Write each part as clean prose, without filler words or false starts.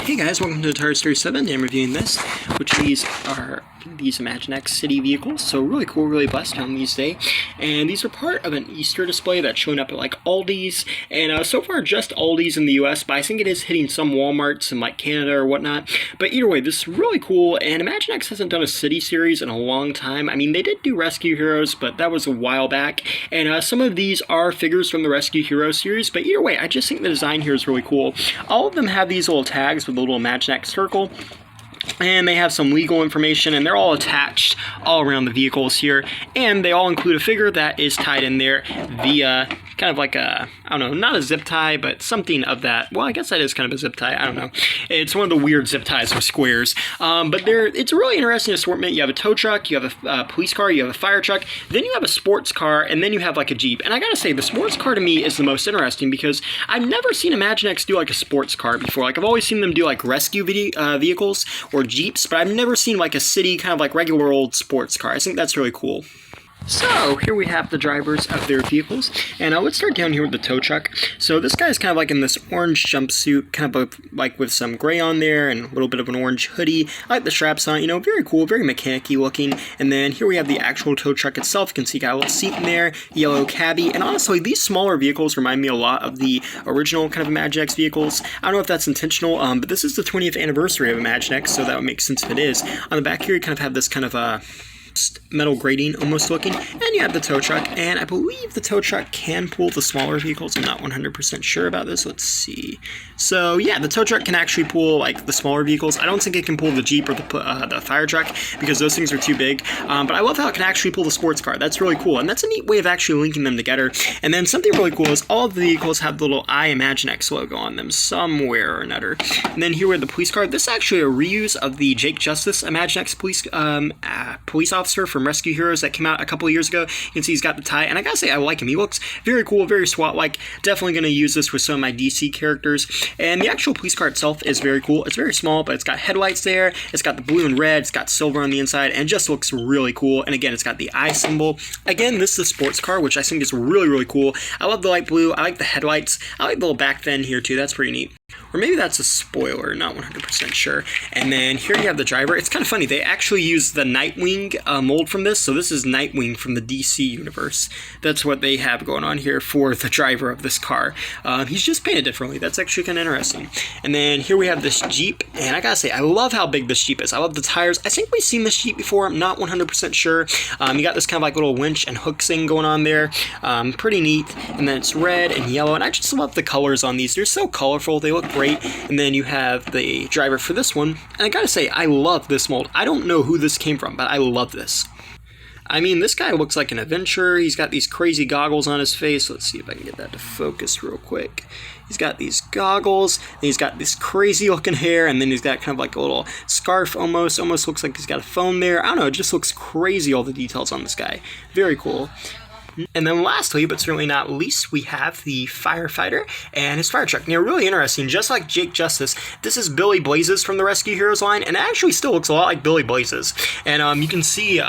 Hey guys, welcome to Toy Story 7. I'm reviewing this, which these are these Imaginext city vehicles. So really cool, really blessed to own these today. And these are part of an Easter display that's showing up at like Aldi's. And so far just Aldi's in the US, but I think it is hitting some Walmarts in like Canada or whatnot. But either way, this is really cool. And Imaginext hasn't done a city series in a long time. I mean, they did do Rescue Heroes, but that was a while back. And some of these are figures from the Rescue Hero series. But either way, I just think the design here is really cool. All of them have these little tags with a little Imaginext circle, and they have some legal information, and they're all attached all around the vehicles here, and they all include a figure that is tied in there via kind of like a, I don't know, not a zip tie, but something of that. Well, I guess that is kind of a zip tie. I don't know. It's one of the weird zip ties with squares. But it's a really interesting assortment. You have a tow truck, you have a police car, you have a fire truck, then you have a sports car, and then you have like a Jeep. And I gotta say, the sports car to me is the most interesting because I've never seen Imaginext do like a sports car before. Like I've always seen them do like rescue vehicles or Jeeps, but I've never seen like a city kind of like regular old sports car. I think that's really cool. So here we have the drivers of their vehicles, and let's start down here with the tow truck. So this guy's kind of like in this orange jumpsuit, kind of like with some gray on there and a little bit of an orange hoodie. I like the straps on it, you know, very cool, very mechanic-y looking. And then here we have the actual tow truck itself. You can see got a little seat in there, yellow cabbie, and honestly, these smaller vehicles remind me a lot of the original kind of Imaginext vehicles. I don't know if that's intentional, but this is the 20th anniversary of Imaginext, so that would make sense if it is. On the back here, you kind of have this kind of metal grating almost looking, and you have the tow truck, and I believe the tow truck can pull the smaller vehicles. I'm not 100% sure about this. Let's see. So yeah, the tow truck can actually pull like the smaller vehicles. I don't think it can pull the Jeep or the fire truck because those things are too big, but I love how it can actually pull the sports car. That's really cool, and that's a neat way of actually linking them together. And then something really cool is all of the vehicles have the little Imaginext logo on them somewhere or another. And then here we have the police car. This is actually a reuse of the Jake Justice Imaginext police officer from Rescue Heroes that came out a couple of years ago. You can see he's got the tie, and I gotta say, I like him. He looks very cool, very SWAT-like. Definitely gonna use this with some of my DC characters. And the actual police car itself is very cool. It's very small, but it's got headlights there. It's got the blue and red. It's got silver on the inside, and it just looks really cool. And again, it's got the eye symbol. Again, this is a sports car, which I think is really, really cool. I love the light blue. I like the headlights. I like the little back fend here, too. That's pretty neat. Or maybe that's a spoiler, not 100% sure. And then here you have the driver. It's kind of funny. They actually use the Nightwing mold from this. So this is Nightwing from the DC universe. That's what they have going on here for the driver of this car. He's just painted differently. That's actually kind of interesting. And then here we have this Jeep. And I gotta say, I love how big this Jeep is. I love the tires. I think we've seen this Jeep before. I'm not 100% sure. You got this kind of like little winch and hook thing going on there. Pretty neat. And then it's red and yellow. And I just love the colors on these. They're so colorful. They look great. And then you have the driver for this one, and I gotta say, I love this mold. I don't know who this came from, but I love this. I mean, this guy looks like an adventurer. He's got these crazy goggles on his face. Let's see if I can get that to focus real quick. He's got these goggles, and he's got this crazy looking hair, and then he's got kind of like a little scarf almost looks like he's got a phone there. I don't know, it just looks crazy, all the details on this guy. Very cool. And then lastly, but certainly not least, we have the firefighter and his fire truck. Now, really interesting, just like Jake Justice, this is Billy Blazes from the Rescue Heroes line, and it actually still looks a lot like Billy Blazes. And you can see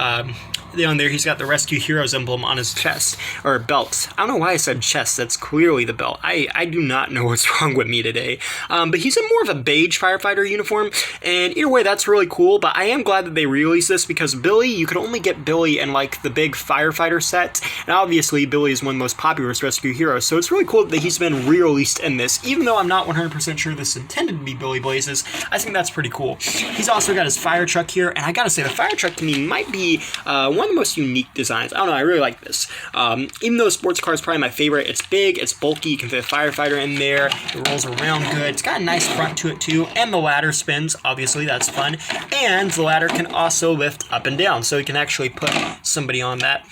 down there, he's got the Rescue Heroes emblem on his chest, or belt. I don't know why I said chest, that's clearly the belt. I do not know what's wrong with me today. But he's in more of a beige firefighter uniform, and either way, that's really cool, but I am glad that they released this because Billy, you could only get Billy in like the big firefighter set, and obviously Billy is one of the most popular Rescue Heroes, so it's really cool that he's been re-released in this, even though I'm not 100% sure this is intended to be Billy Blazes. I think that's pretty cool. He's also got his fire truck here, and I gotta say, the fire truck to me might be one of the most unique designs. I don't know, I really like this. Even though sports car is probably my favorite, it's big, it's bulky, you can fit a firefighter in there, it rolls around good, it's got a nice front to it too, and the ladder spins, obviously that's fun, and the ladder can also lift up and down, so you can actually put somebody on that,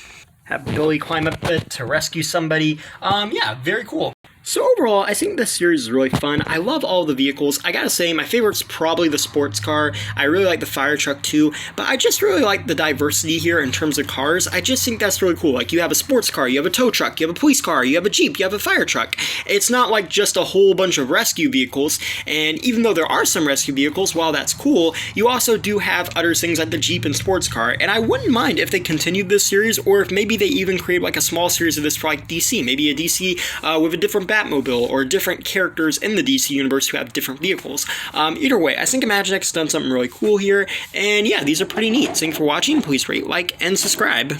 have Billy climb up it to rescue somebody. Yeah, very cool. So overall, I think this series is really fun. I love all the vehicles. I gotta say, my favorite's probably the sports car. I really like the fire truck too, but I just really like the diversity here in terms of cars. I just think that's really cool. Like, you have a sports car, you have a tow truck, you have a police car, you have a Jeep, you have a fire truck. It's not like just a whole bunch of rescue vehicles, and even though there are some rescue vehicles, while that's cool, you also do have other things like the Jeep and sports car, and I wouldn't mind if they continued this series, or if maybe they even created like a small series of this for like DC, maybe a DC with a different Batmobile, or different characters in the DC universe who have different vehicles. Either way, I think Imaginext has done something really cool here, and yeah, these are pretty neat. Thanks for watching. Please rate, like, and subscribe.